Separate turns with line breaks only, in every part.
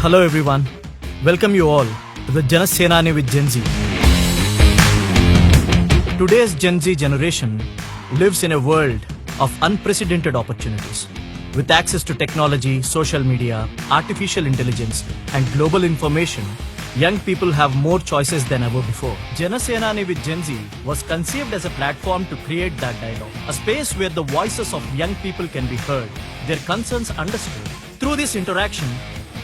Hello everyone. Welcome you all to the Janasenani with Gen Z. Today's Gen Z generation lives in a world of unprecedented opportunities. With access to technology, social media, artificial intelligence, and global information, young people have more choices than ever before. Janasenani with Gen Z was conceived as a platform to create that dialogue, a space where the voices of young people can be heard, their concerns understood. Through this interaction,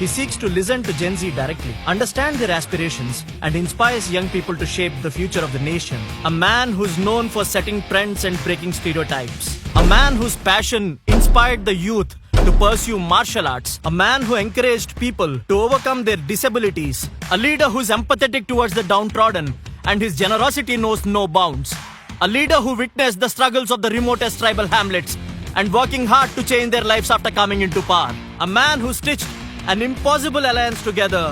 he seeks to listen to Gen Z directly, understand their aspirations, and inspires young people to shape the future of the nation. A man who's known for setting trends and breaking stereotypes. A man whose passion inspired the youth to pursue martial arts. A man who encouraged people to overcome their disabilities. A leader who's empathetic towards the downtrodden, and his generosity knows no bounds. A leader who witnessed the struggles of the remotest tribal hamlets and working hard to change their lives after coming into power. A man who stitched an impossible alliance together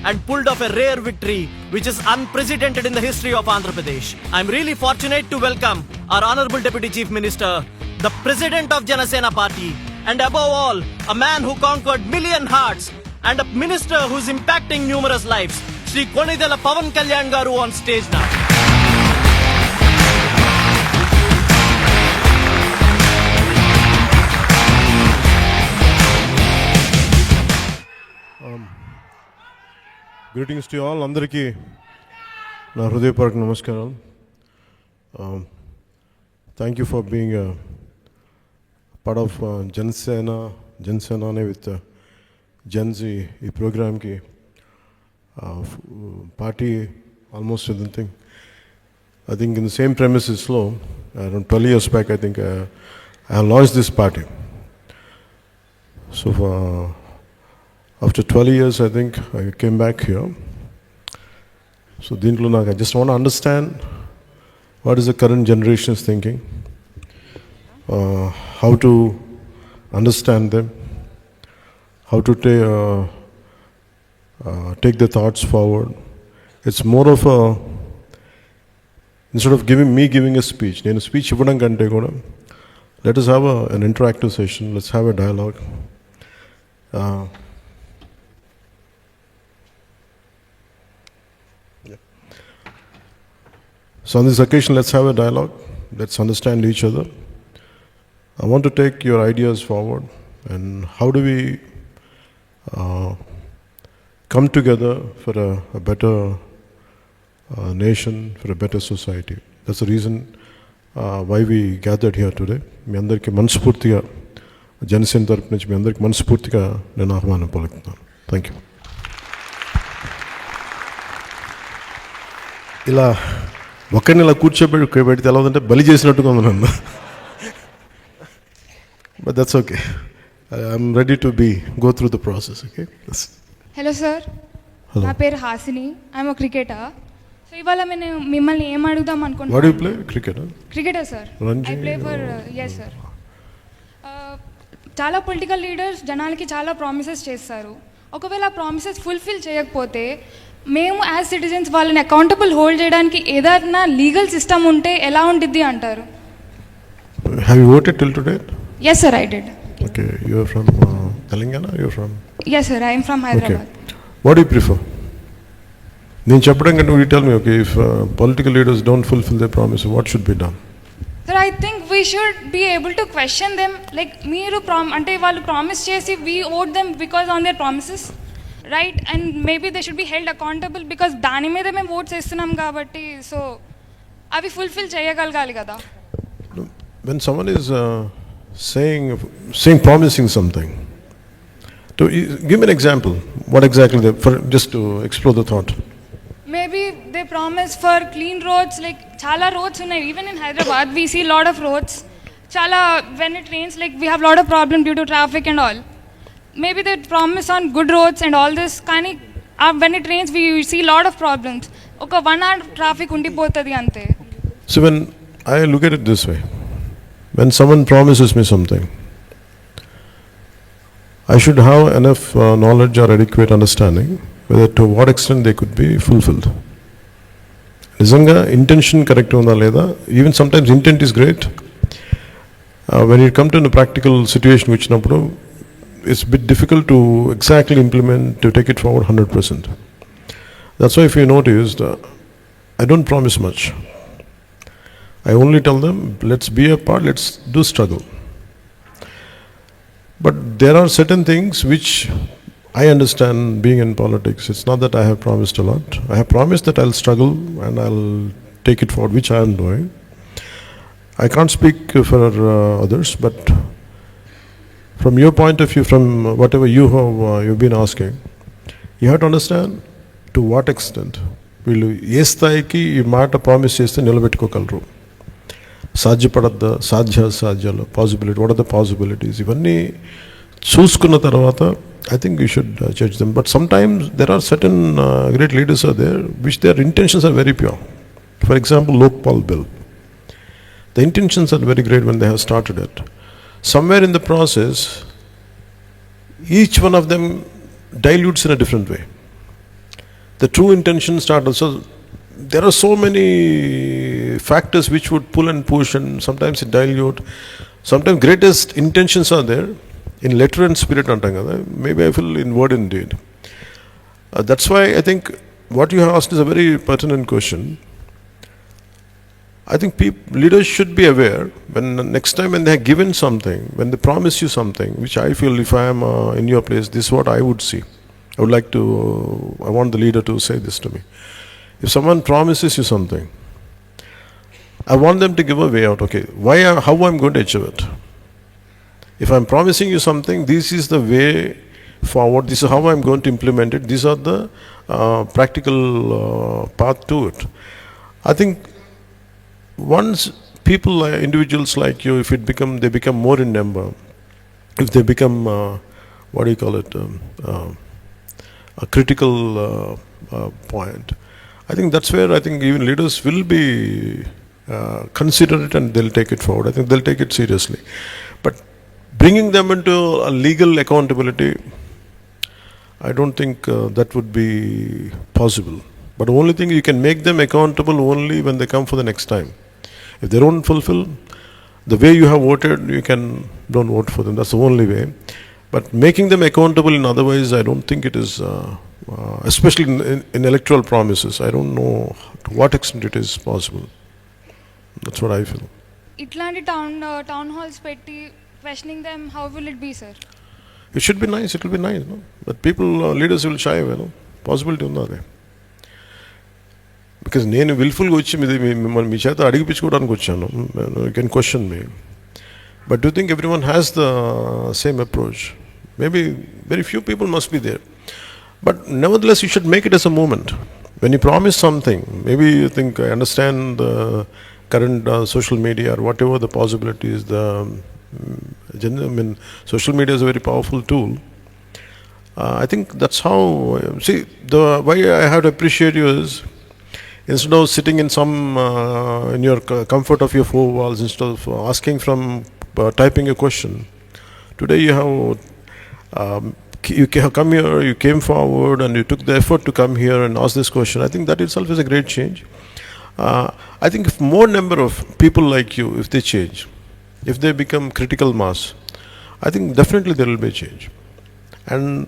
and pulled off a rare victory which is unprecedented in the history of Andhra Pradesh. I'm really fortunate to welcome our Honorable Deputy Chief Minister, the President of Janasena Party, and above all, a man who conquered million hearts and a minister who's impacting numerous lives, Shri Konidala Pavan Kalyan Garu on stage now.
Greetings to you all. Andariki na hrudayapurvaka namaskaram. Thank you for being a part of Janasenani with Gen Z. This program ki party almost I think in the same premises around 12 years back I think I launched this party. So after 12 years, I think I came back here. So, I just want to understand what is the current generation's thinking, how to understand them, how to take the thoughts forward. It's more of a, instead of giving a speech, let us have an interactive session, let's have a dialogue. So on this occasion, let's have a dialogue. Let's understand each other. I want to take your ideas forward and how do we come together for a better nation, for a better society. That's the reason why we gathered here today. మీ అందరికీ మనస్ఫూర్తిగా జనసేన తరపు నుంచి మీ అందరికీ మనస్ఫూర్తిగా నేను ఆహ్వానం పలుకుతున్నాను. Thank you. ఇలా ఒక్కడిని ఇలా కూర్చోబెడితే ఎలా ఉందంటే బలి చేసినట్టుగా ఉంది నన్ను. But that's okay. I'm ready to go through the process. Okay.
Hello sir, నా పేరు హాసిని. I'm cricketer. సో ఇవాళ నేను మిమ్మల్ని ఏం అడుగుదాం అనుకుంటున్నాను.
What do you play? Cricketer sir.
I play for yes sir. చాలా పొలిటికల్ లీడర్స్ జనాలకి చాలా ప్రామిసెస్ చేస్తారు. ఒకవేళ ఆ ప్రామిసెస్ ఫుల్ఫిల్ చేయకపోతే మేము యాజ్ సిటిజన్స్ వాళ్ళని అకౌంటబుల్ హోల్డ్ చేయడానికి ఏదైనా లీగల్ సిస్టమ్ ఉంటే ఎలా ఉంటుంది అంటారు?
Have you voted till today?
Yes sir, I did.
Okay, you are from Telangana? You are from?
Yes sir, I am from Hyderabad.
Okay. What do you prefer? నేను చెప్పడం కంటే you tell me, okay, if political leaders don't fulfill their promise, what should be done?
Sir, I think we should be able to question them. Like మీరు అంటే వాళ్ళు promise చేసి we owed them because on their promises. Right, and maybe they should be held accountable because దాని మీద మేము oats వేస్తున్నాం కాబట్టి so అవి ఫుల్ఫిల్ చేయగలగాలి కదా.
When someone is saying promising something, to give me an example. What exactly just to explore the thought.
Maybe they promise for clean roads, like chala roads ఉన్నాయి. Even in Hyderabad we see lot of roads. Chala when it rains, like we have lot of problem due to traffic and all. Maybe they promise on good roads and all this. Kani when it rains we see lot of problems. Oka 1 hour traffic undipotadi ante.
So when I look at it this way, when someone promises me something, I should have enough knowledge or adequate understanding whether to what extent they could be fulfilled. నిజంగా intention correct ఉందా లేదా? Even sometimes intent is great. When you come to a practical situation వచ్చినప్పుడు it's a bit difficult to exactly implement, to take it forward 100%. That's why if you noticed, I don't promise much. I only tell them, let's be a part, let's do struggle. But there are certain things which I understand being in politics. It's not that I have promised a lot. I have promised that I'll struggle and I'll take it forward, which I am doing. I can't speak for others, but from your point of view, from whatever you've been asking, you have to understand to what extent వీళ్ళు ఏ స్థాయికి ఈ మాట promise చేస్తే నిలబెట్టుకోగలరు, సాధ్యపడద్దా, సాధ్యాలు, possibility, what are the possibilities, ఇవన్నీ చూసుకున్న తర్వాత I think you should judge them. But sometimes there are certain great leaders are there which their intentions are very pure. For example, Lokpal bill. The intentions are very great when they have started it. Somewhere in the process, each one of them dilutes in a different way. The true intention started. So there are so many factors which would pull and push, and sometimes it dilute. Sometimes greatest intentions are there in letter and spirit. Maybe I feel in word and deed. That's why I think what you have asked is a very pertinent question. I think leaders should be aware when next time when they have given something, when they promise you something, which I feel if I am in your place, this is what I would see. I want the leader to say this to me. If someone promises you something, I want them to give a way out. Okay, how I'm going to achieve it? If I'm promising you something, this is the way forward, this is how I'm going to implement it, these are the practical path to it. I think once people, individuals like you, if they become more in number, if they become, a critical point, I think that's where I think even leaders will be considerate and they'll take it forward. I think they'll take it seriously. But bringing them into a legal accountability, I don't think that would be possible. But the only thing, you can make them accountable only when they come for the next time. If they don't fulfill the way you have voted, don't vote for them. That's the only way. But making them accountable in otherwise, I don't think it is, especially in electoral promises, I don't know to what extent it is possible. That's what I feel.
ఇట్లాంటి town halls పెట్టి questioning them, how will it be, sir?
It should be nice, it will be nice, no? But people, leaders will shy away, no? Possibility unnadi. Because నేను విల్ఫుల్గా వచ్చి మీ చేత అడిగిపించుకోవడానికి వచ్చాను. You can question me. But do you think everyone has the same approach? Maybe very few people must be there. But nevertheless, you should make it as a movement. When you promise something, maybe you think, I understand the current social media or whatever the possibilities, social media is a very powerful tool. I think that's how, why I have to appreciate you is, instead of sitting in in your comfort of your four walls, instead of asking from, typing a question, today you have, you have come here, you came forward and you took the effort to come here and ask this question. I think that itself is a great change. I think if more number of people like you, if they change, if they become critical mass, I think definitely there will be a change. And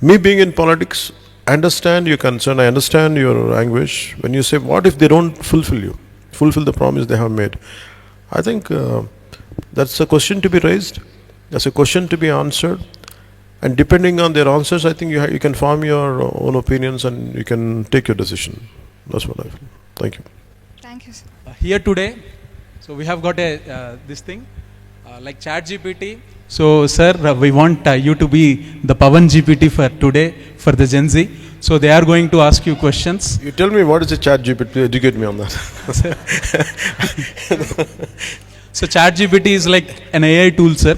me being in politics, I understand your concern, I understand your anguish when you say, what if they don't fulfill the promise they have made? I think that's a question to be raised, that's a question to be answered, and depending on their answers, I think you can form your own opinions and you can take your decision. That's what I feel. Thank you.
Thank you, sir.
Here today, so we have got this thing like ChatGPT. So sir, we want you to be the Pavan GPT for today for the Gen Z. So they are going to ask you questions.
You tell me what is a ChatGPT, educate me on that.
So ChatGPT is like an AI tool, sir.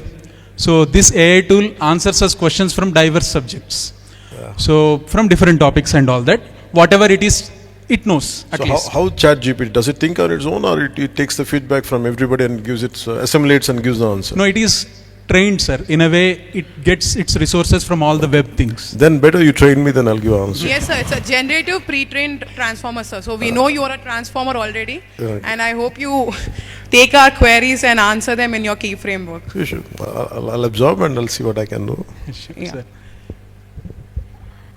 So this AI tool answers us questions from diverse subjects. Yeah. So from different topics and all that, whatever it is, it knows at least.
How ChatGPT, does it think on its own, or it takes the feedback from everybody and gives it, assimilates and gives the answer?
No, it is trained, sir. In a way, it gets its resources from all the web things.
Then better you train me, then I'll give an answer.
Yes, sir. It's a generative pre-trained transformer, sir. So we know you are a transformer already.
Right.
And I hope you take our queries and answer them in your key framework.
Sure. I'll absorb and I'll see what I can do.
Yeah.
Sir.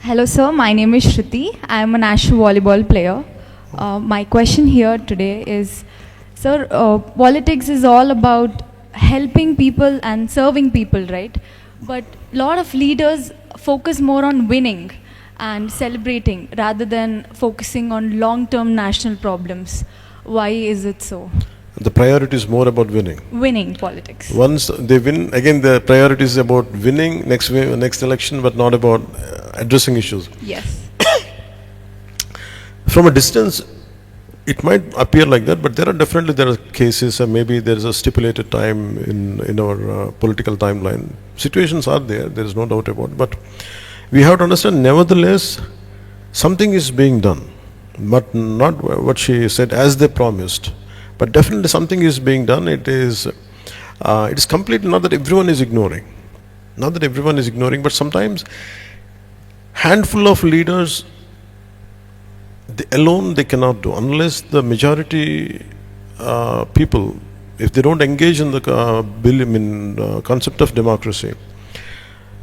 Hello, sir. My name is Shruti. I am a national volleyball player. My question here today is, sir, politics is all about helping people and serving people, right? But a lot of leaders focus more on winning and celebrating rather than focusing on long-term national problems. Why is it so?
The priority is more about winning.
Winning politics.
Once they win, again the priority is about winning next election, but not about addressing issues.
Yes.
From a distance, it might appear like that, but there are cases, and maybe there is a stipulated time in our political timeline. Situations are there is no doubt about it. But we have to understand, nevertheless, something is being done, but not what she said as they promised. But definitely something is being done. It is complete, not that everyone is ignoring. Not that everyone is ignoring, but sometimes handful of leaders, they cannot do, unless the majority people, if they don't engage in the concept of democracy.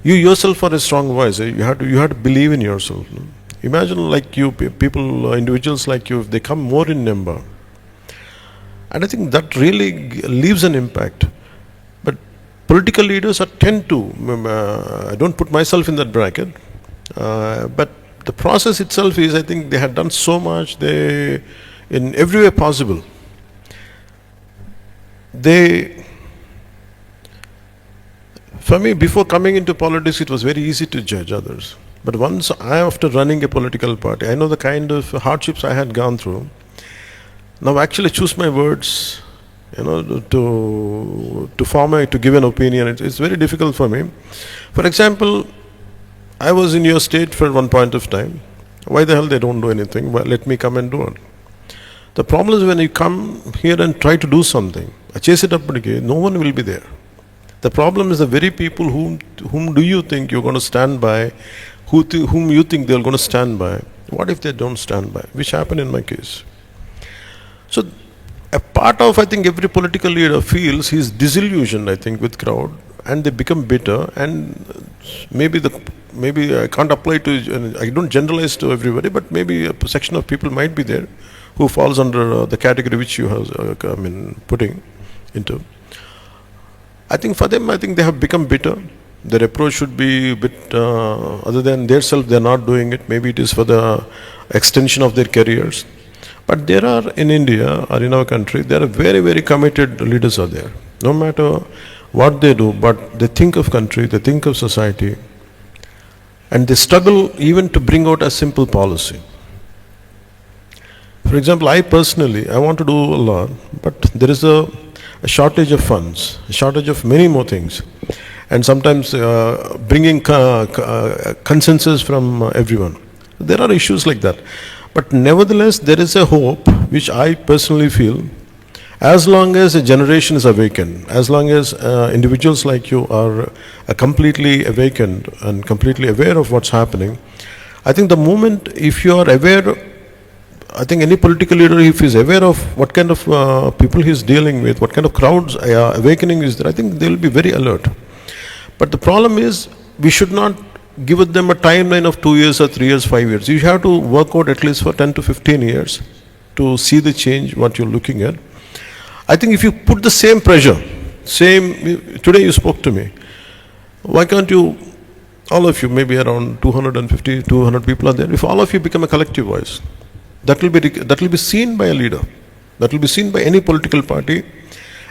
You yourself are a strong voice. You have to believe in yourself. Imagine like you, people, individuals like you, if they come more in number. And I think that really leaves an impact. But political leaders tend to, I don't put myself in that bracket, but the process itself is, I think they had done so much, in every way possible. For me, before coming into politics, it was very easy to judge others. But once after running a political party, I know the kind of hardships I had gone through. Now actually choose my words, to give an opinion. It's very difficult for me. For example, I was in your state for one point of time. Why the hell they don't do anything? Well, let me come and do it. The problem is when you come here and try to do something, chase it up again, no one will be there. The problem is the very people whom do you think you're going to stand by, whom you think they're going to stand by. What if they don't stand by? Which happened in my case. So a part of, I think, every political leader feels he's disillusioned, I think, with crowd, and they become bitter, and maybe I can't apply to, I don't generalize to everybody, but maybe a section of people might be there who falls under the category which you have putting into. I think for them, I think they have become bitter. Their approach should be a bit, other than their self, they're not doing it. Maybe it is for the extension of their careers. But there are, in India or in our country, there are very, very committed leaders are there. No matter what they do, but they think of country, they think of society, and they struggle even to bring out a simple policy. For example, I personally, I want to do a lot, but there is a shortage of funds, a shortage of many more things, and sometimes bringing consensus from everyone. There are issues like that. But nevertheless, there is a hope, which I personally feel, as long as a generation is awakened, as long as individuals like you are completely awakened and completely aware of what's happening. I think the moment, if you are aware, I think any political leader, if he's aware of what kind of people he's dealing with, what kind of crowds awakening is there, I think they'll be very alert. But the problem is, we should not give them a timeline of 2 years or 3 years, 5 years. You have to work out at least for 10 to 15 years to see the change, what you're looking at. I think if you put the same pressure, today you spoke to me, why can't you, all of you, maybe around 250, 200 people are there, if all of you become a collective voice, that will be seen by a leader, that will be seen by any political party.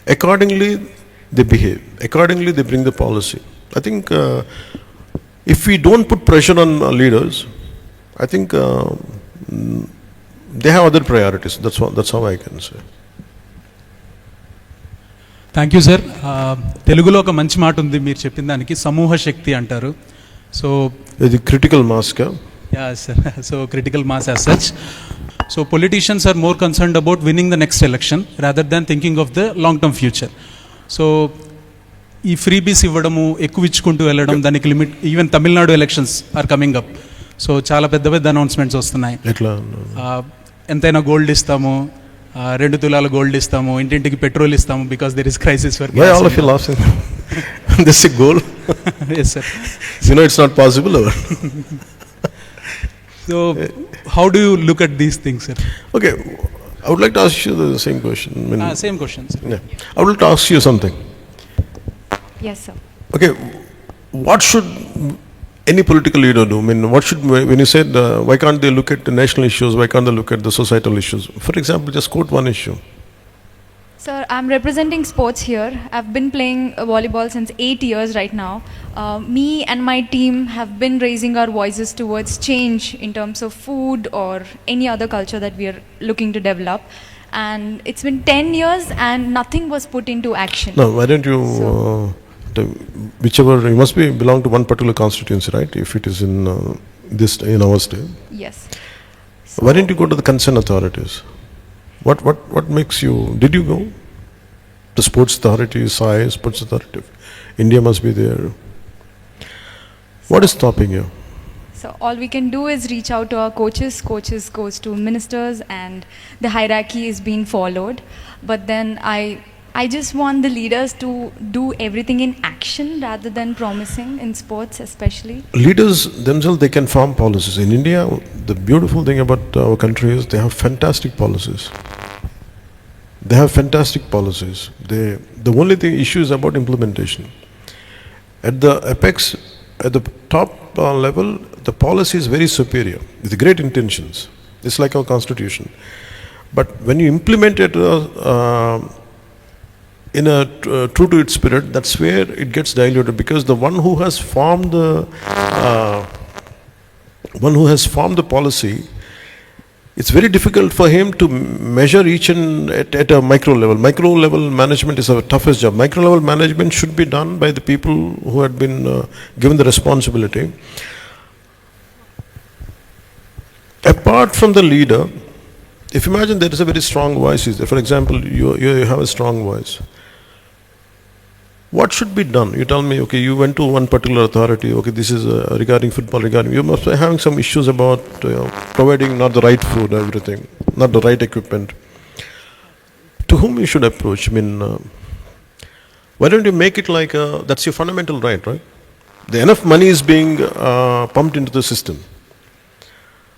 Accordingly, they behave. Accordingly, they bring the policy. I think if we don't put pressure on leaders, I think they have other priorities. That's how I can say.
Thank you sir. తెలుగులో ఒక మంచి మాట ఉంది మీరు చెప్పిన దానికి, సమూహ శక్తి అంటారు. సో
ఇది క్రిటికల్ మాస్ కా?
Yeah sir. So critical mass as such. So politicians are more concerned about winning the next election rather than thinking of the long term future. So ఈ ఫ్రీబీస్ ఇవ్వడము, ఎక్కువ ఇచ్చుకుంటూ వెళ్ళడం, దానికి limit, even Tamil Nadu elections are coming up. So చాలా పెద్ద పెద్ద announcements వస్తున్నాయి.
ఎట్లా?
ఎంతైనా గోల్డ్ ఇస్తాము, రెండు తులాల గోల్డ్ ఇస్తాము, ఇంటింటికి పెట్రోల్ ఇస్తాము, because there is crisis for
Why all of you laughing? This is a goal.
Yes, sir.
You know it's not possible. Or?
So, how do you look at these things, sir?
Okay, I would like to ask you the same question. I mean,
Same question, sir.
yeah. I would like to ask you something.
Yes, sir.
Okay, what should any political leader do? I mean, what should, when you said, why can't they look at the national issues, why can't they look at the societal issues? For example, just quote one issue.
Sir, I'm representing sports here. I've been playing volleyball since 8 years right now. Me and my team have been raising our voices towards change in terms of food or any other culture that we are looking to develop. And it's been 10 years and nothing was put into action.
No, why don't you, whichever, you must be belong to one particular constituency, right? If it is in in our state.
Yes.
Why didn't you go to the concerned authorities? What makes you, did you go? The sports authority, SAI, sports authority, India must be there. What is stopping you?
So all we can do is reach out to our coaches. Coaches goes to ministers and the hierarchy is being followed. But then I just want the leaders to do everything in action rather than promising in sports especially.
Leaders themselves, they can form policies. In India, the beautiful thing about our country is they have fantastic policies. They have fantastic policies. The only thing issue is about implementation. At the apex, at the top level, the policy is very superior with great intentions. It's like our constitution. But when you implement it in a true to its spirit, that's where it gets diluted, because the one who has formed the policy, it's very difficult for him to measure each and at a micro level. Micro level management is our toughest job. Micro level management should be done by the people who had been given the responsibility. Apart from the leader, if you imagine there is a very strong voice, for example, you have a strong voice. What should be done? You tell me, okay, you went to one particular authority, okay, this is regarding football, you must be having some issues about providing not the right food, everything, not the right equipment. To whom you should approach? I mean, why don't you make it like, that's your fundamental right? Enough money is being pumped into the system.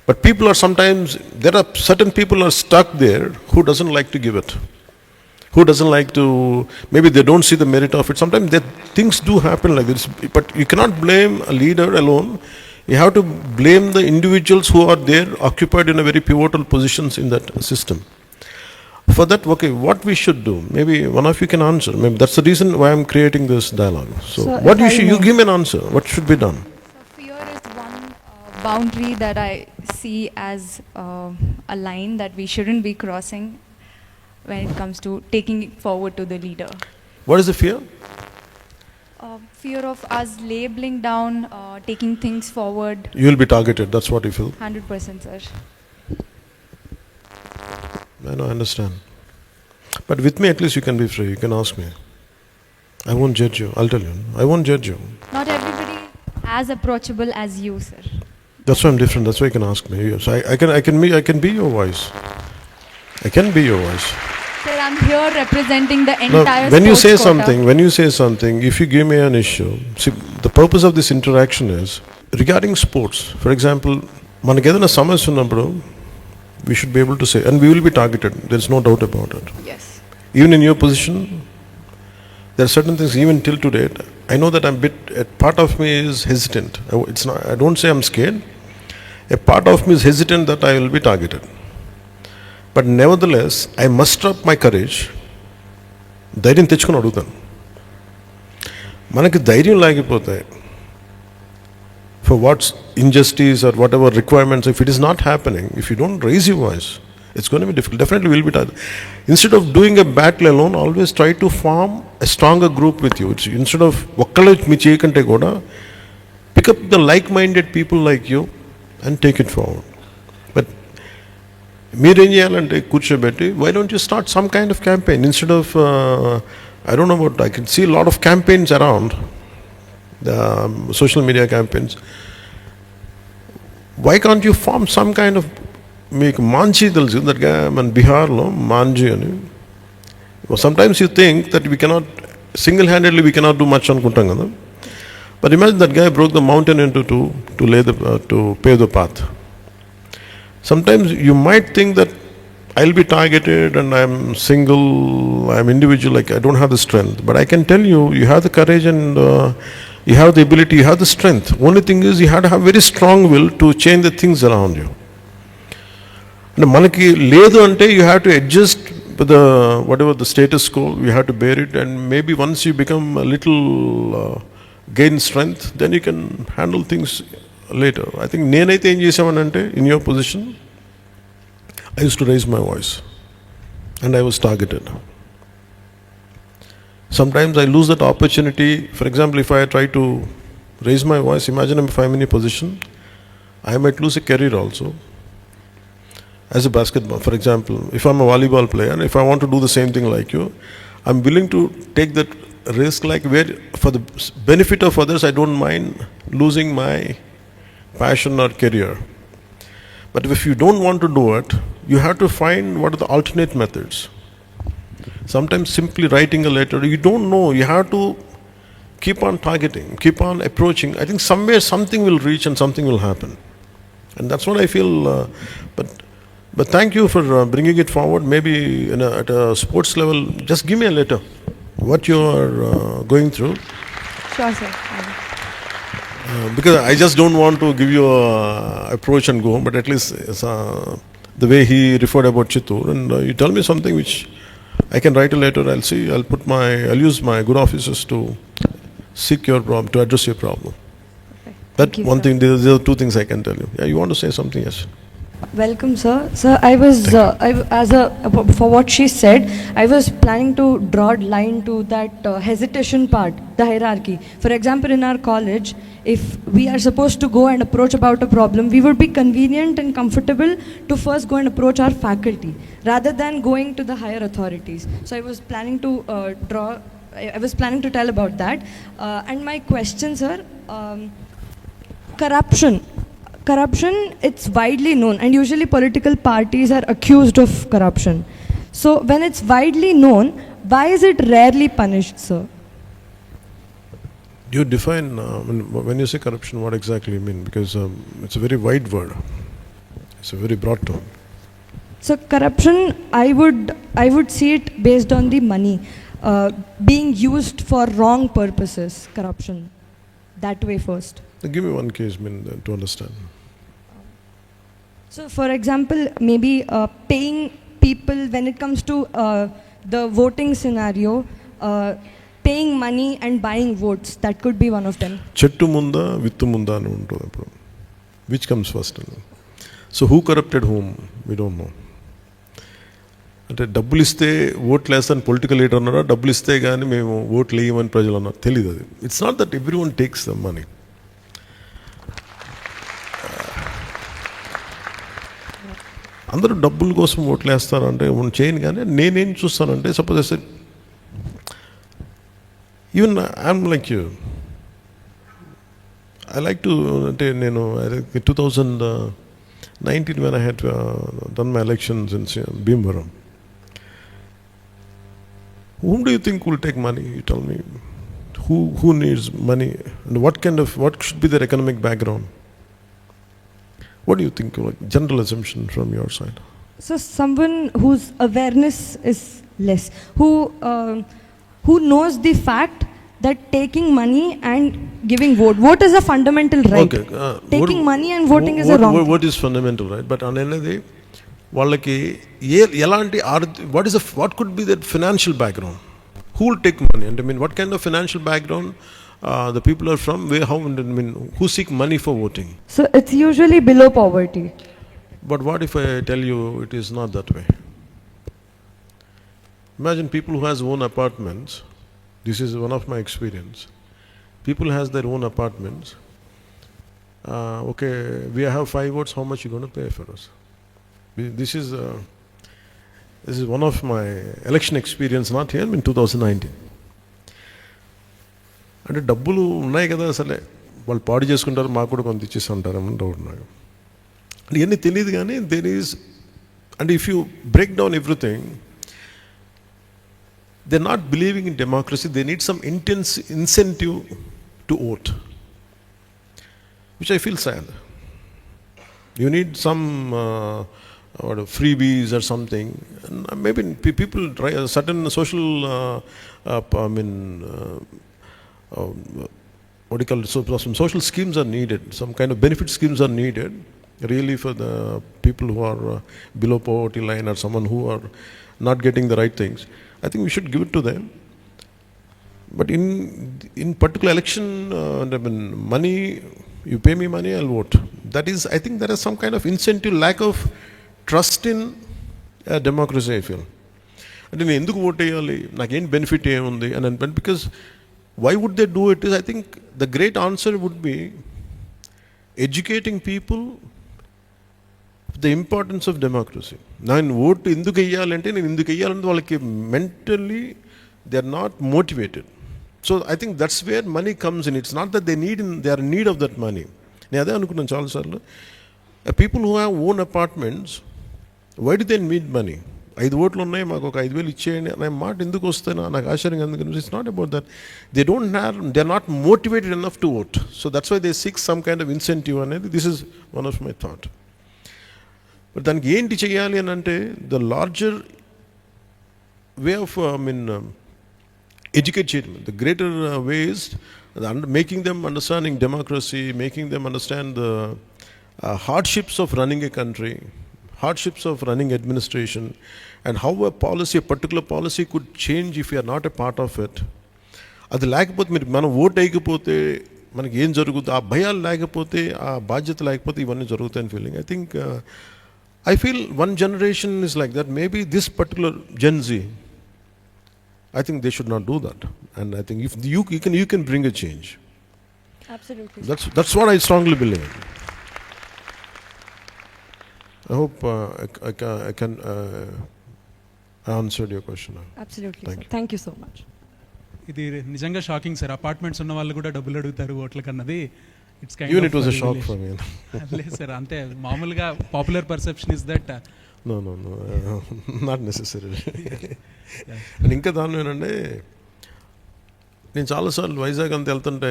But people are sometimes, there are certain people are stuck there who doesn't like to give it. Who doesn't like to, maybe they don't see the merit of it. Sometimes things do happen like this, but you cannot blame a leader alone. You have to blame the individuals who are there occupied in a very pivotal positions in that system. For that, okay, what we should do, maybe one of you can answer. Maybe that's the reason why I'm creating this dialogue. So what you give me an answer, what should be done?
So fear is one boundary that I see as a line that we shouldn't be crossing when it comes to taking it forward to the leader.
What is the fear?
Fear of us labeling down, taking things forward.
You will be targeted, that's what you feel?
100%, sir.
I know, I understand. But with me at least you can be free, you can ask me. I won't judge you, I'll tell you. I won't judge you.
Not everybody as approachable as you, sir.
That's why I'm different, that's why you can ask me. So I can be your voice. I can be your voice.
Sir, I'm here representing the
Now,
entire
when you say
sports quota.
something, if you give me an issue, see, the purpose of this interaction is regarding sports. For example, manakedana samasya unnappudu, we should be able to say, and we will be targeted. There is no doubt about it.
Yes.
Even in your position, there are certain things. Even till today, I know that I'm a part of me is hesitant. It's not. I don't say I'm scared. A part of me is hesitant that I will be targeted. But nevertheless, I muster up my courage. ధైర్యం తెచ్చుకొని అడుగుతాను. మనకి ధైర్యం లేకపోతే for what's injustice or whatever requirements, if it is not happening, if you don't raise your voice, it's going to be difficult. Definitely will be tired. Instead of doing a battle alone, always try to form a stronger group with you. Instead of ఒక్కళ్ళే మీ చేయకంటే కూడా pick up the like-minded people like you and take it forward. But మీరేం చేయాలంటే కూర్చోబెట్టి, why don't you start some kind of campaign instead of I don't know what, I can see a lot of campaigns around, the social media campaigns. Why can't you form some kind of మీకు మాంజీ తెలుసు, that గా మన బీహార్లో మాంజీ అని. Sometimes you think that we cannot single handedly we cannot do much అనుకుంటాం కదా. But imagine that guy broke the mountain into two to pave the path. Sometimes you might think that I'll be targeted and I'm single, I'm individual, like I don't have the strength. But I can tell you, you have the courage and you have the ability, you have the strength. Only thing is you have to have very strong will to change the things around you. And manaki ledu ante you have to adjust with the whatever the status quo, you have to bear it, and maybe once you become a little gain strength, then you can handle things later. I think nenaithe em chesavanante in your position, I used to raise my voice and I was targeted. Sometimes I lose that opportunity. For example, if I try to raise my voice, imagine if I'm in a position, I might lose a career also. As a basketball, for example, if I'm a volleyball player, if I want to do the same thing like you, I'm willing to take that risk, like where for the benefit of others, I don't mind losing my passion or career. But if you don't want to do it, you have to find what are the alternate methods. Sometimes simply writing a letter, you don't know, you have to keep on targeting, keep on approaching. I think somewhere something will reach and something will happen. And that's what I feel. But thank you for bringing it forward. Maybe at a sports level, just give me a letter, what you are going through.
Sure, sir.
Because I just don't want to give you a approach and go, but at least the way he referred about Chittoor, and you tell me something which I can write a letter. I'll see. I'll use my good officers to seek your problem, to address your problem.
Okay.
That
Thank you,
one
sir.
thing. There are two things I can tell you. Yeah, you want to say something? Yes.
Welcome, sir. Sir, for what she said, I was planning to draw a line to that hesitation part, the hierarchy. For example, in our college, if we are supposed to go and approach about a problem, we would be convenient and comfortable to first go and approach our faculty rather than going to the higher authorities. So I was planning to tell about that. And my question, sir, Corruption, it's widely known, and usually political parties are accused of corruption. So when it's widely known, why is it rarely punished, sir?
You define, when you say corruption, what exactly you mean? Because it's a very wide word. It's a very broad term.
So corruption, I would see it based on the money being used for wrong purposes. Corruption, that way first.
Give me one case, to understand.
So, for example, maybe paying people when it comes to the voting scenario, paying money and buying votes, that could be one of them.
Chettu munda, vittu munda అని ఉంటుంది ఇప్పుడు. Which comes first? So who corrupted whom? We don't know. అంటే డబ్బులు ఇస్తే ఓట్లు వేస్తాను political leader అన్నారా, డబ్బులు ఇస్తే కానీ మేము ఓట్లు వేయమని ప్రజలు అన్నారు, తెలియదు అది. It's not that everyone takes the money. అందరూ డబ్బుల కోసం ఓట్లు వేస్తారంటే చేయను. కానీ నేనేం చూస్తానంటే, suppose I even I'm like you, I like to, అంటే నేను 2019 when I had done my elections in Bhimvaram, whom do you think will take money? You tell me. Who needs money, and what should be their economic background? What do you think, like general assumption from your side?
So someone whose awareness is less, who knows the fact that taking money and giving vote is a fundamental right.
Okay,
taking money and voting is a wrong.
What is fundamental right? But on another, వాళ్ళకి ఎలాంటి what could be their financial background? Who will take money? And what kind of financial background the people are from? Who seek money for voting?
So it's usually below poverty.
But what if I tell you it is not that way? Imagine people who has own apartments. This is one of my experience. People has their own apartments. Okay, we have 5 votes. How much you going to pay for us? This is one of my election experience, not here, in 2019. అంటే డబ్బులు ఉన్నాయి కదా, అసలే వాళ్ళు పాడు చేసుకుంటారు, మాకు కూడా కొంత ఇచ్చేసి ఉంటారేమని డౌట్ నాకు. అంటే ఇవన్నీ తెలియదు కానీ there is, and if you break down everything, they're not believing in democracy. They need some intense incentive to vote, which I feel sad. You need some freebies or something, and maybe people try a certain social what do you call it? So some social schemes are needed, some kind of benefit schemes are needed really for the people who are below poverty line or someone who are not getting the right things. I think we should give it to them. But in particular election, money, you pay me money, I'll vote. That is, I think there is some kind of incentive, lack of trust in democracy, I feel. అంటే నేను ఎందుకు vote వేయాలి, నాకేం benefit ఏముంది అని, because why would they do it is, I think the great answer would be educating people the importance of democracy. నేను vote ఎందుకు వేయాలంటే, నేను ఎందుకు వేయాలంటే వాళ్ళకి mentally they are not motivated. So I think that's where money comes in. It's not that they are in need of that money. నేను అదే అనుకున్నాను చాలాసార్లు. People who have own apartments, why do they need money? 5 ఓట్లు ఉన్నాయి, మాకు ఒక 5,000 ఇచ్చేయండి అనే మాట ఎందుకు వస్తాయి నాకు ఆశ్చర్యంగా ఎందుకు. It's not about that. They are not motivated enough to vote. So that's why they seek some kind of incentive అనేది. This is one of my thought. But దానికి ఏంటి చేయాలి అని అంటే, the larger way of educate చేయడం, the greater ways, making them understanding democracy, making them understand the hardships of running a country, hardships of running administration, and how a particular policy could change if you are not a part of it. అది లేకపోతే మనం vote వేయకపోతే మనకి ఏం జరుగుతుంది, ఆ భయాలు లేకపోతే, ఆ బాధ్యత లేకపోతే ఇవన్నీ జరుగుతాయని feeling. I think I feel one generation is like that. Maybe this particular Gen Z, I think they should not do that. And I think if you can bring a change.
Absolutely.
That's what I strongly believe in. I hope I can I answered your question.
Absolutely.
Thank
Sir.
you.
Thank you so much.
ఇది నిజంగా shocking sir. Apartments ఉన్న వాళ్ళు కూడా డబ్బులు అడుగుతారు ఓట్లకన్నది. It's
Even it was a shock for me.
లేదు sir, అంతే మామూలుగా popular perception is that.
No, not necessarily. And ఇంకా దాని ఏంటంటే, నేను చాలాసార్లు వైజాగ్ అంతా వెళ్తుంటే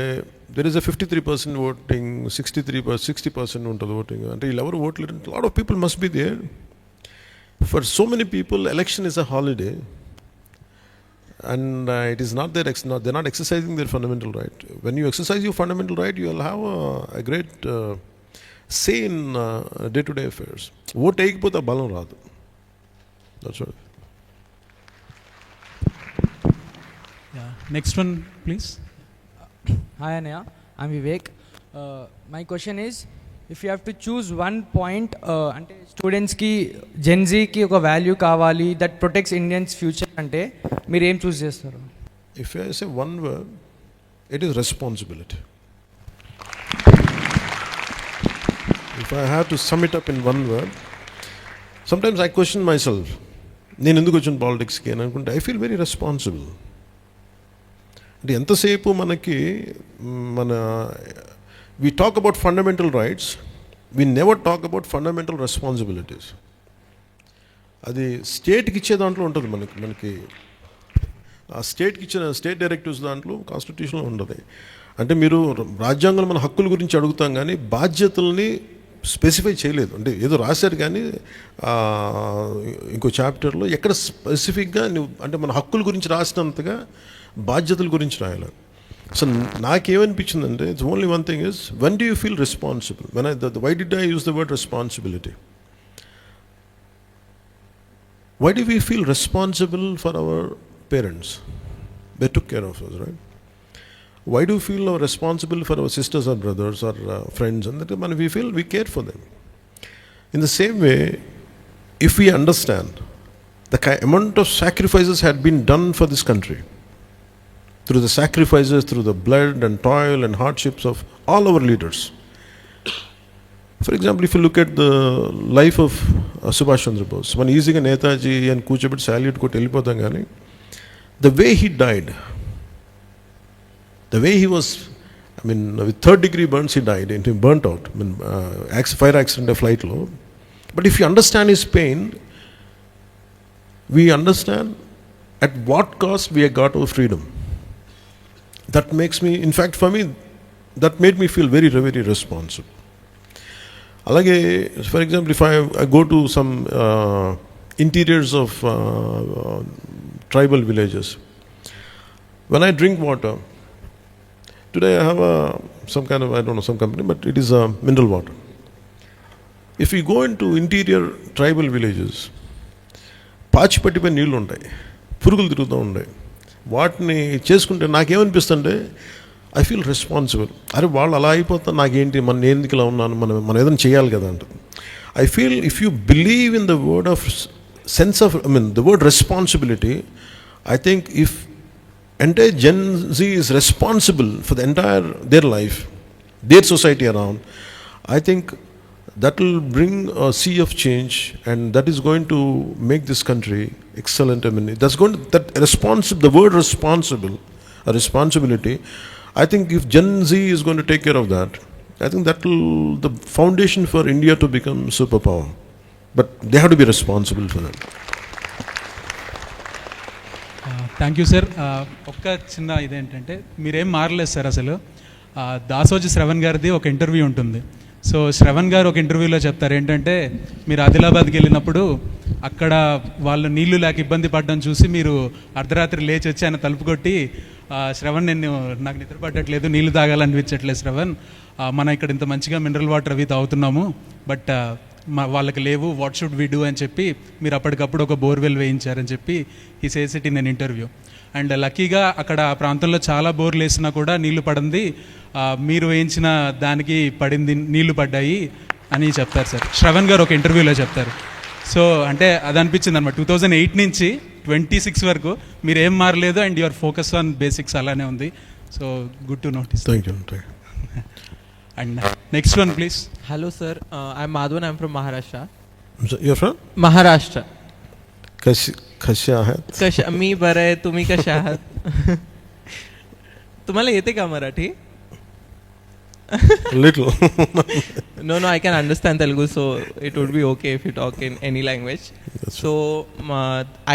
దెర్ ఇస్ a 53% ఓటింగ్, 60% ఉంటుంది ఓటింగ్. అంటే వీళ్ళు ఎవరు ఓట్లేరు. Lot of people must be there. For so many people election is a holiday, and it is not they're not exercising their fundamental right. When you exercise your fundamental right, you will have a great say in day-to-day affairs. Vote వేయకపోతే బలం రాదు. That's all.
Next one please.
Hi Anaya, I'm Vivek. My question is, if you have to choose one point, అంటే స్టూడెంట్స్కి జెన్జీకి ఒక value కావాలి that protects Indians future అంటే మీరు ఏం చూస్ చేస్తారు?
If I say one word, it is responsibility. If I have to sum it up in one word, sometimes I question myself. నేను ఎందుకు వచ్చిన పాలిటిక్స్కి అని అనుకుంటే, ఐ ఫీల్ వెరీ రెస్పాన్సిబుల్. అంటే ఎంతసేపు మనకి we talk about fundamental rights, we never talk about fundamental responsibilities. అది స్టేట్కి ఇచ్చే దాంట్లో ఉంటుంది. మనకి ఆ స్టేట్కి ఇచ్చిన స్టేట్ డైరెక్టివ్స్ దాంట్లో కాన్స్టిట్యూషన్లో ఉండదు. అంటే మీరు రాజ్యాంగంలో మన హక్కుల గురించి అడుగుతాం కానీ బాధ్యతల్ని స్పెసిఫై చేయలేదు. అంటే ఏదో రాశారు కానీ ఇంకో చాప్టర్లో ఎక్కడ స్పెసిఫిక్గా అంటే మన హక్కుల గురించి రాసినంతగా బాధ్యతల గురించి రాయాలి. సో నాకేమనిపించిందంటే, it's only one thing is, when do you feel responsible? Why did I use the word responsibility? Why do we feel responsible for our parents? They took care of us, right? Why do we feel responsible for our sisters or brothers or friends? And that we feel we care for them. In the same way, if we understand the amount of sacrifices had been done for this country, through the sacrifices, through the blood and toil and hardships of all our leaders. For example, if you look at the life of Subhash Chandra Bose, when easy Netaji and Kuchibit salute ko tellipotham gaani, the way he died, the way he was I mean, with third degree burns, he died, and he burnt out. I mean, fire accident, a flight low. But if you understand his pain, we understand at what cost we have got our freedom. That makes me, in fact, for me, that made me feel very, very responsible. Alage, for example, if I go to some interiors of tribal villages, when I drink water, today I have some kind of, I don't know, some company, but it is mineral water. If you go into interior tribal villages, పాచిపట్టిపోయి నీళ్ళు ఉంటాయి, పురుగులు తిరుగుతూ ఉంటాయి. వాటిని చేసుకుంటే నాకేమనిపిస్తుంటే I feel responsible. అరే వాళ్ళు అలా అయిపోతా, నాకేంటి, నేను ఎందుకు ఇలా ఉన్నాను, మనం ఏదైనా చేయాలి కదా అంట. I feel if you believe in the word of sense of, I mean the word responsibility, I think if entire Gen Z is responsible for the entire their life, their society around, I think that will bring a sea of change, and that is going to make this country excellent. I mean, that's going to, the word responsible, a responsibility, I think if Gen Z is going to take care of that, I think that will the foundation for India to become superpower. But they have to be responsible for that.
Thank you sir. ఒక్క చిన్న ఇదేంటంటే మీరేం మారలేదు sir. అసలు దాసోజి శ్రవణ్ గారిది ఒక interview ఉంటుంది. So Shravan గారు ఒక ఇంటర్వ్యూలో చెప్తారు ఏంటంటే, మీరు ఆదిలాబాద్కి వెళ్ళినప్పుడు అక్కడ వాళ్ళు నీళ్లు లేక ఇబ్బంది పడడం చూసి మీరు అర్ధరాత్రి లేచి వచ్చి ఆయన తలుపు కొట్టి, శ్రవణ్ నాకు నిద్ర పట్టట్లేదు, నీళ్లు తాగాలనిపించట్లేదు శ్రవణ్, మనం ఇక్కడ ఇంత మంచిగా మినరల్ వాటర్ అవి తాగుతున్నాము, బట్ వాళ్ళకి లేవు, వాట్ షుడ్ వి డూ అని చెప్పి మీరు అప్పటికప్పుడు ఒక బోర్వెల్ వేయించారని చెప్పి ఈ says it in an interview. And లక్కీగా అక్కడ ఆ ప్రాంతంలో చాలా బోర్లు వేసినా కూడా నీళ్లు పడింది, మీరు వేయించిన దానికి పడింది, నీళ్లు పడ్డాయి అని చెప్తారు సార్. శ్రవణ్ గారు ఒక ఇంటర్వ్యూలో చెప్తారు. సో అంటే అది అనిపించింది అనమాట. 2008 నుంచి 26 వరకు మీరు ఏం మారలేదు, and your focus on basics అలానే ఉంది. So good to notice.
Thank you.
And next one, please.
Hello, sir. I'm Madhavan. I'm from Maharashtra.
You're from?
Maharashtra.
कशा आहात?
मी बरं आहे. तुम्ही कशा आहात? तुम्हाला येते का Marathi?
Little.
No, I can understand Telugu, so it would be okay if you talk in any language.
That's
so,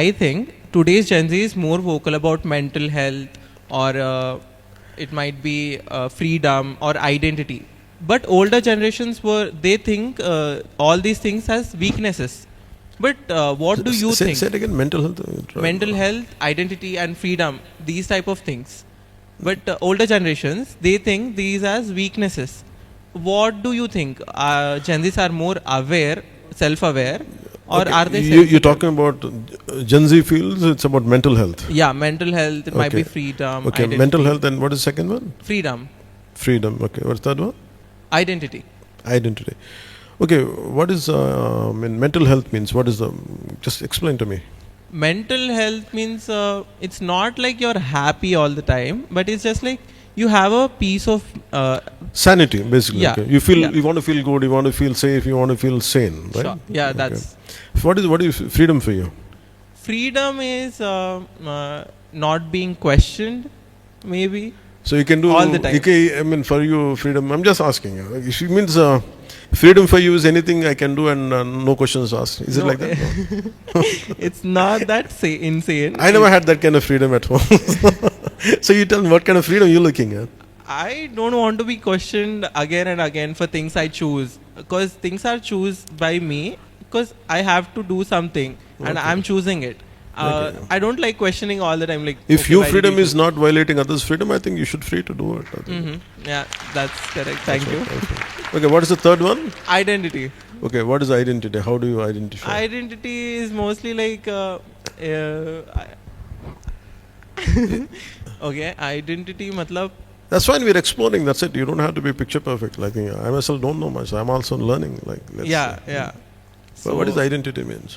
I think today's Gen Z is more vocal about mental health, or it might be freedom or identity. But older generations they think all these things as weaknesses. But what do you think?
Say it again. Mental health.
Mental health, identity and freedom, these type of things. But older generations, they think these as weaknesses. What do you think? Gen Zs are more aware, self-aware, or
okay.
are they
You're talking about Gen Z feels it's about mental health.
Yeah, mental health, it might be freedom.
Okay,
identity.
mental health, and what is the second one?
Freedom.
Okay, what's the third one?
Identity.
Okay, what is mental health means? What is the, just explain to me.
Mental health means it's not like you're happy all the time, but it's just like you have a piece of
sanity, basically.
Yeah.
Okay. You feel you want to feel good, you want to feel safe, you want to feel sane, right?
Sure. Yeah, that's
what is freedom for you?
Freedom is not being questioned, maybe.
So you can do
all the time.
I mean, for you, freedom. I'm just asking you. If it means freedom for you is anything I can do and no questions asked. Is it like that? No.
It's not that insane.
I never had that kind of freedom at home. So you tell me, what kind of freedom you're looking at?
I don't want to be questioned again and again for things I choose, because things are chosen by me, because I have to do something and I'm choosing it. I don't like questioning all the time. Like,
if
okay,
your freedom is not violating others' freedom, I think you should free to do it.
Yeah, that's correct. Thank you.
Okay, what is the third one?
Identity.
Okay, what is identity? How do you identify?
Identity is mostly like okay, identity matlab.
That's fine, we're exploring, that's it. You don't have to be picture perfect. Like, I myself don't know much. I'm also learning. Like,
yeah.
So what is identity means?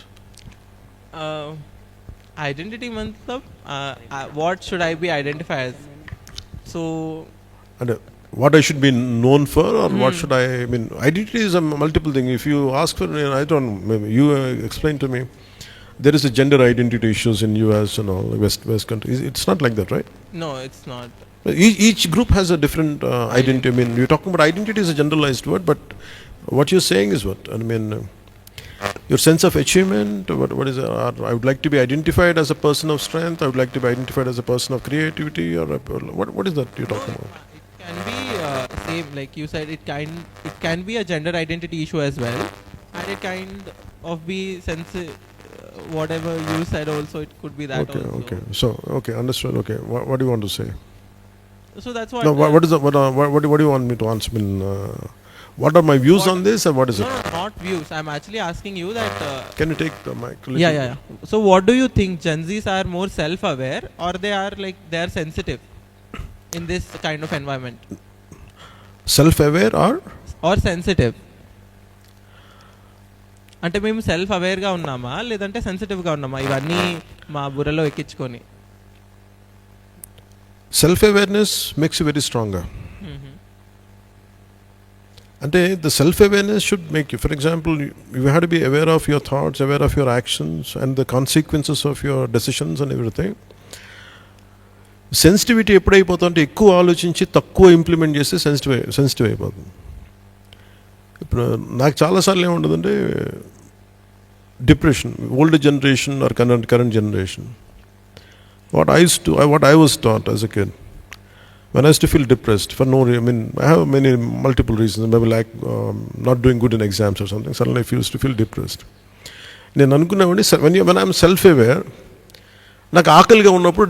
Identity matlab what should I be identified as? So
And what I should be known for, or what should I mean? Identity is a multiple thing. If you ask for, I don't know, maybe you explain to me. there is a gender identity issues in US and all West countries. It's not like that, right?
No, it's not.
Each group has a different identity. I mean, you're talking about identity is a generalized word, but what you're saying is what? I mean, your sense of achievement, what is it? I would like to be identified as a person of strength, I would like to be identified as a person of creativity, or what is that you're talking about?
It can be same, like you said, it can be a gender identity issue as well, and it kind of be whatever you said also, it could be that also.
Okay. So, okay, understood. Okay, what do you want to say?
So that's what.
No, what do you want me to answer? I mean, what are my views on this, or what is it?
No, not views. I'm actually asking you that.
Can you take the mic?
Yeah. So what do you think? Gen Zs are more self-aware, or they are sensitive in this kind of environment?
Self-aware
or sensitive? అంటే మేము self అవేర్గా ఉన్నామా లేదంటే సెన్సిటివ్గా ఉన్నామా ఇవన్నీ మా బుర్రలో ఎక్కించుకొని?
Self-awareness makes you very stronger. And the self-awareness should make you, for example, you have to be aware of your thoughts, aware of your actions and the consequences of your decisions and everything. Sensitivity ఎప్పుడైపోతుందంటే ఎక్కువ ఆలోచించి తక్కువ implement చేస్తే sensitive అయిపోతుంది. ఇప్పుడు నాకు చాలాసార్లు ఏముంటుందంటే depression, old generation or current generation. What I was taught as a kid, when I used to feel depressed for no reason, I mean, I have multiple reasons, maybe like not doing good in exams or something, suddenly I used to feel depressed. నేను అనుకునేవాడిని when I'm self-aware, నాకు ఆకలిగా ఉన్నప్పుడు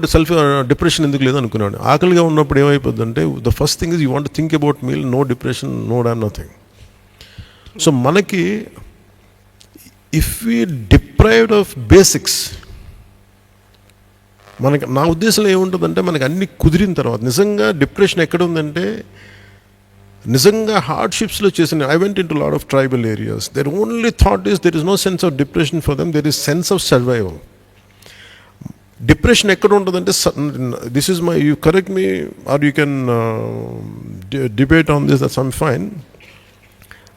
depression ఎందుకు లేదు అనుకునేవాడిని. ఆకలిగా ఉన్నప్పుడు ఏమైపోతుందంటే the first thing is you want to think about meal, no depression, no damn nothing. So మనకి if we deprived of basics, మనకి నా ఉద్దేశంలో ఏముంటుందంటే మనకి అన్ని కుదిరిన తర్వాత నిజంగా డిప్రెషన్ ఎక్కడ ఉందంటే నిజంగా హార్డ్షిప్స్లో చేసిన I went in to lot of tribal areas, there only thought is there is no sense of depression for them, there is sense of survival. Depression ఎక్కడ ఉంటుందంటే this is my, you correct me or you can debate on this, that's I'm fine.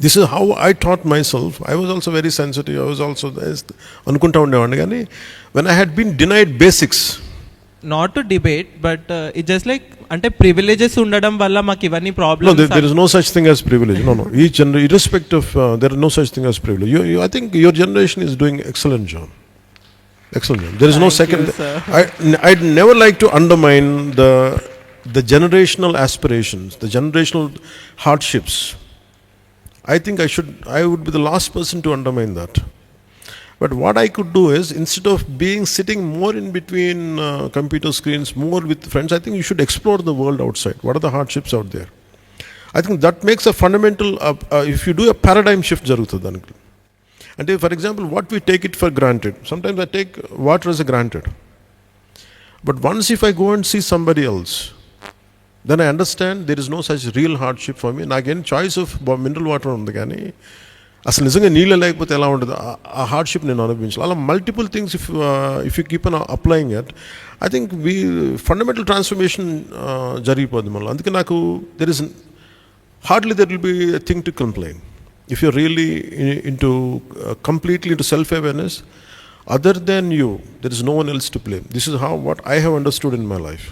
This is how I taught myself. I was also very sensitive. I was also అనుకుంటా ఉండేవాడిని కానీ when I had been denied basics.
Not to debate, but it's just like అంటే privileges ఉండడం వల్ల మాకు ఇవన్నీ problems.
No, there is no such thing as privilege. No. Irrespective of there is no such thing as privilege. I think your generation is doing excellent job. There is no second. I'd never like to undermine the generational aspirations, the generational hardships. I think I would be the last person to undermine that. But what I could do is, instead of sitting more in between computer screens, more with friends, I think you should explore the world outside. What are the hardships out there? I think that makes a fundamental, if you do a paradigm shift, jarugutadi anku. And for example, what we take it for granted. Sometimes I take water as a granted. But once if I go and see somebody else, then I understand there is no such real hardship for me. And again, choice of mineral water ఉంది కానీ అసలు నిజంగా నీళ్ళు లేకపోతే ఎలా ఉంటుంది, ఆ hardship నేను అనుభవించాలి. అలా multiple things if you keep on applying it, I think fundamental transformation జరిగిపోద్ది మళ్ళీ. అందుకే నాకు hardly there will be a thing to complain. If you're really completely into self-awareness, other than you, there is no one else to blame. This is what I have understood in my life.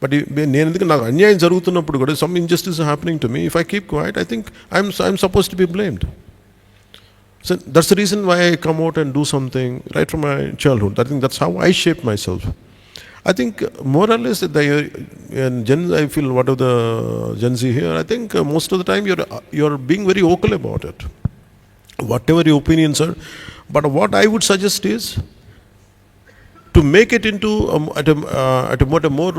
But నేను ఎందుకు నాకు అన్యాయం జరుగుతున్నప్పుడు కూడా some injustice is happening to me, if I keep quiet, I think I'm supposed to be blamed. So that's the reason why I come out and do something right from my childhood. I think that's how I shape myself. I think more or less I feel what of the Gen Z here, I think most of the time you're being very vocal about it, whatever your opinions are. But what I would suggest is to make it into at a more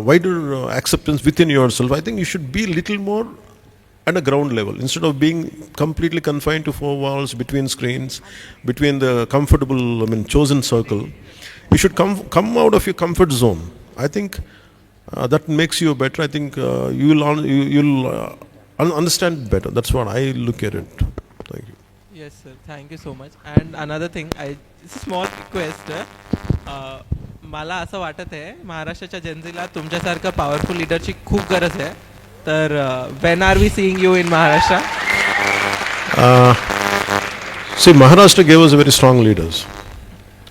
wider acceptance within yourself. I think you should be a little more at a ground level, instead of being completely confined to four walls, between screens, between the comfortable, chosen circle. You should come out of your comfort zone. I think that makes you better. I think you'll understand better. That's what I look at it. Thank you.
Yes, sir. Thank you so much. And another thing, it's a small request. मला असं वाटत आहे महाराष्ट्राच्या जनतेला तुमच्यासारखं powerful लीडरची खूप गरज आहे. तर when are we seeing you in Maharashtra?
See, Maharashtra gave us very strong leaders.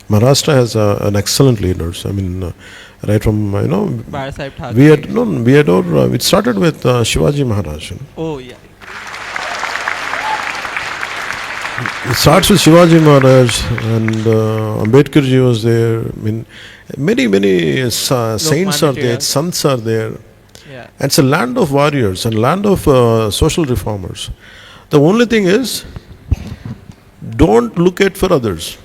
Maharashtra has an excellent leaders. I mean, right from
Bala Sahib Thackeray.
it started with Shivaji Maharaj.
Oh yeah.
It starts with Shivaji Maharaj, and Ambedkar ji was there. I mean, many saints are there, sants are there.
Yeah.
And it's a land of warriors and land of social reformers. The only thing is, don't look at for others.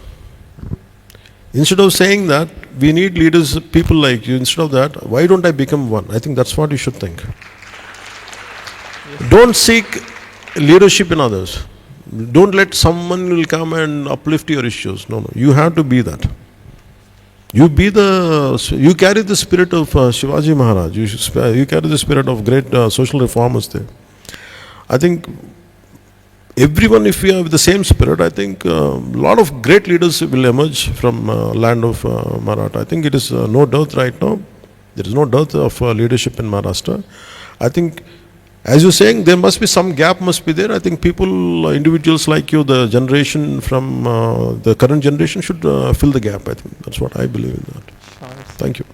Instead of saying that we need leaders, people like you, instead of that, why don't I become one? I think that's what you should think. Don't seek leadership in others. Don't let someone will come and uplift your issues. No. You have to be that. You carry the spirit of Shivaji Maharaj. You carry the spirit of great social reformers there. I think everyone, if we have the same spirit, I think a lot of great leaders will emerge from land of Maratha. I think it is no doubt right now. There is no doubt of leadership in Maharashtra. I think, as you're saying, there must be some gap must be there. I think people, individuals like you, the generation from the current generation should fill the gap. I think that's what I believe in that. Thank you.